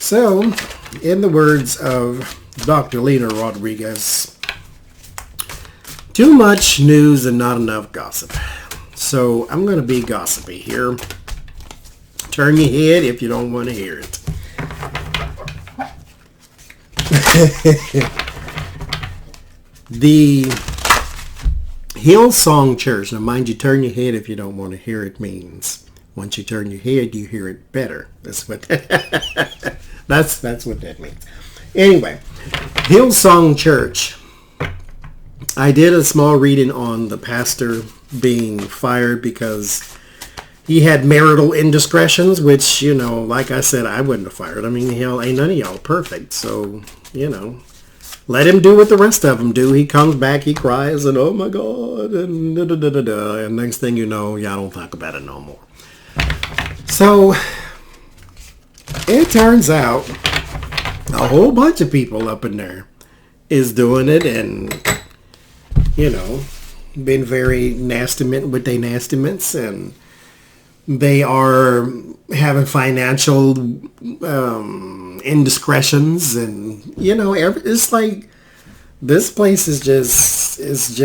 So, in the words of Dr. Lena Rodriguez, too much news and not enough gossip. So, I'm going to be gossipy here. Turn your head if you don't want to hear it. The Hillsong Church, now mind you, turn your head if you don't want to hear it means. Once you turn your head, you hear it better. That's what that's what that means. Anyway, Hillsong Church. I did a small reading on the pastor being fired because he had marital indiscretions, which, you know, like I said, I wouldn't have fired. I mean, hell, ain't none of y'all perfect. So, you know, let him do what the rest of them do. He comes back, he cries, and oh my God, and da-da-da-da-da. And next thing you know, y'all don't talk about it no more. So, it turns out a whole bunch of people up in there is doing it and, you know, been very nasty with their nastiness, and they are having financial indiscretions, and, you know, it's like this place is just it's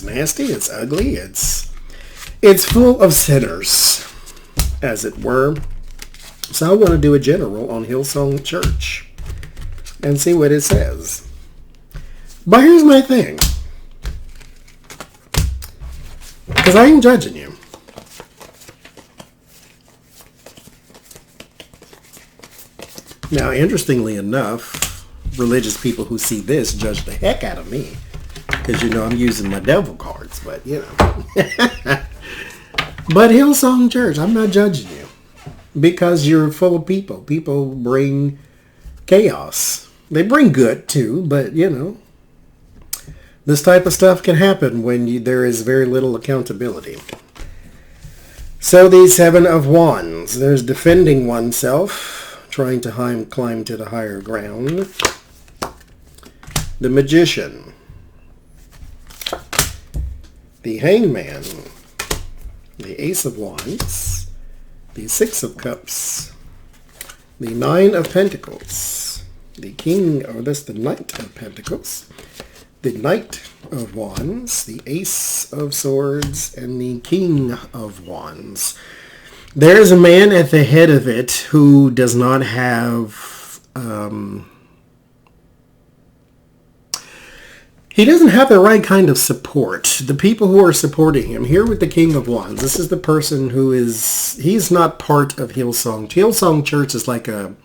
nasty, it's ugly, it's full of sinners, as it were. So I want to do a general on Hillsong Church and see what it says. But here's my thing. Because I ain't judging you. Now, interestingly enough, religious people who see this judge the heck out of me. Because, you know, I'm using my devil cards. But, you know. But Hillsong Church, I'm not judging you. Because you're full of people. People bring chaos. They bring good, too. But, you know, this type of stuff can happen when there is very little accountability. So the Seven of Wands. There's defending oneself, trying to climb to the higher ground. The Magician. The Hangman. The Ace of Wands. The Six of Cups. The Nine of Pentacles. The King, or that's the Knight of Pentacles. The Knight of Wands, the Ace of Swords, and the King of Wands. There's a man at the head of it who does not have, he doesn't have the right kind of support. The people who are supporting him, here with the King of Wands, this is the person who he's not part of Hillsong. Hillsong Church is like a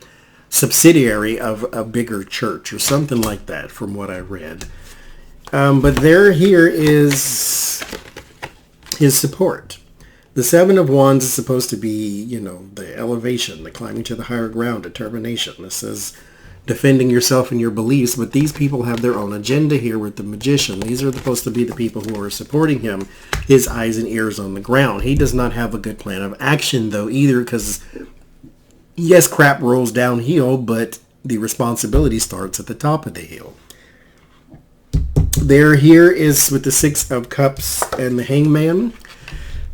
subsidiary of a bigger church or something like that from what I read. But here is his support. The Seven of Wands is supposed to be, you know, the elevation, the climbing to the higher ground, determination. This is defending yourself and your beliefs, but these people have their own agenda here with the Magician. These are supposed to be the people who are supporting him, his eyes and ears on the ground. He does not have a good plan of action, though, either, because, yes, crap rolls downhill, but the responsibility starts at the top of the hill. Here is with the Six of Cups and the Hangman.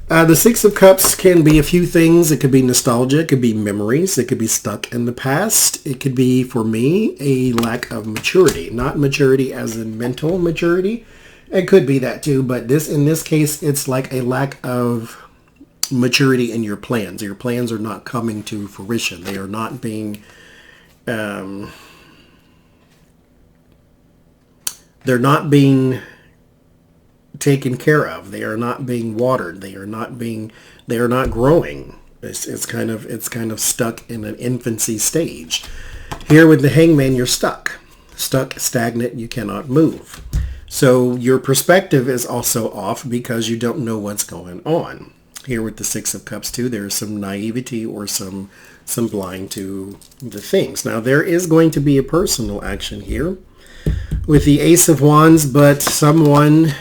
The Six of Cups can be a few things. It could be nostalgia. It could be memories. It could be stuck in the past. It could be, for me, a lack of maturity. Not maturity as in mental maturity. It could be that too, but in this case, it's like a lack of maturity in your plans. Your plans are not coming to fruition. They are not being... they're not being taken care of. They are not being watered. They are not growing. It's kind of stuck in an infancy stage. Here with the Hangman, you're stuck, stagnant. You cannot move. So your perspective is also off because you don't know what's going on. Here with the Six of Cups too, there's some naivety or some blind to the things. Now there is going to be a personal action here with the Ace of Wands, but someone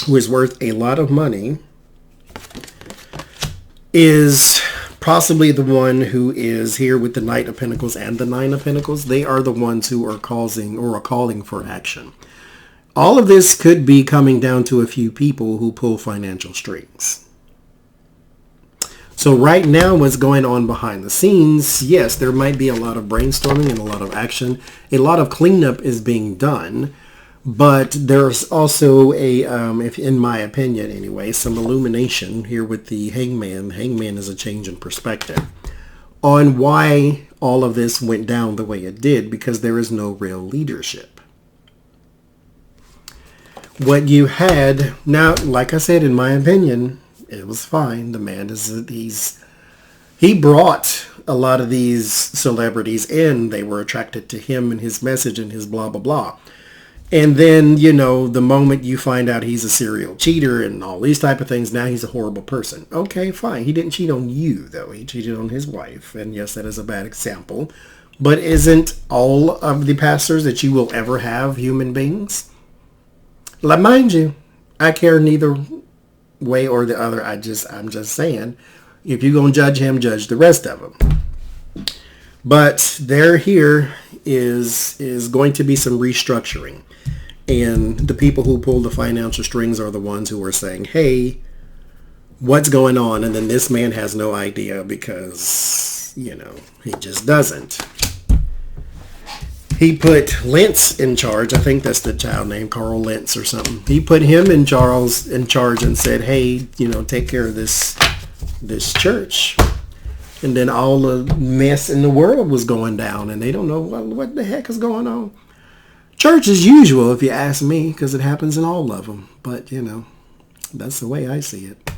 who is worth a lot of money is possibly the one who is here with the Knight of Pentacles and the Nine of Pentacles. They are the ones who are causing or are calling for action. All of this could be coming down to a few people who pull financial strings. So right now, what's going on behind the scenes, yes, there might be a lot of brainstorming and a lot of action. A lot of cleanup is being done. But there's also if in my opinion anyway, some illumination here with the hangman. Hangman is a change in perspective on why all of this went down the way it did, because there is no real leadership. What you had, now, like I said, in my opinion, it was fine. The man he brought a lot of these celebrities in. They were attracted to him and his message and his blah, blah, blah. And then, the moment you find out he's a serial cheater and all these type of things, now he's a horrible person. Okay, fine. He didn't cheat on you, though. He cheated on his wife. And yes, that is a bad example. But isn't all of the pastors that you will ever have human beings? Like, mind you, I care neither way or the other. I'm just saying, if you're going to judge him, judge the rest of them. But here is going to be some restructuring. And the people who pull the financial strings are the ones who are saying, hey, what's going on? And then this man has no idea because, he just doesn't. He put Lentz in charge. I think that's the child name, Carl Lentz or something. He put him in charge and said, hey, take care of this church. And then all the mess in the world was going down, and they don't know what the heck is going on. Church as usual, if you ask me, because it happens in all of them. But, that's the way I see it.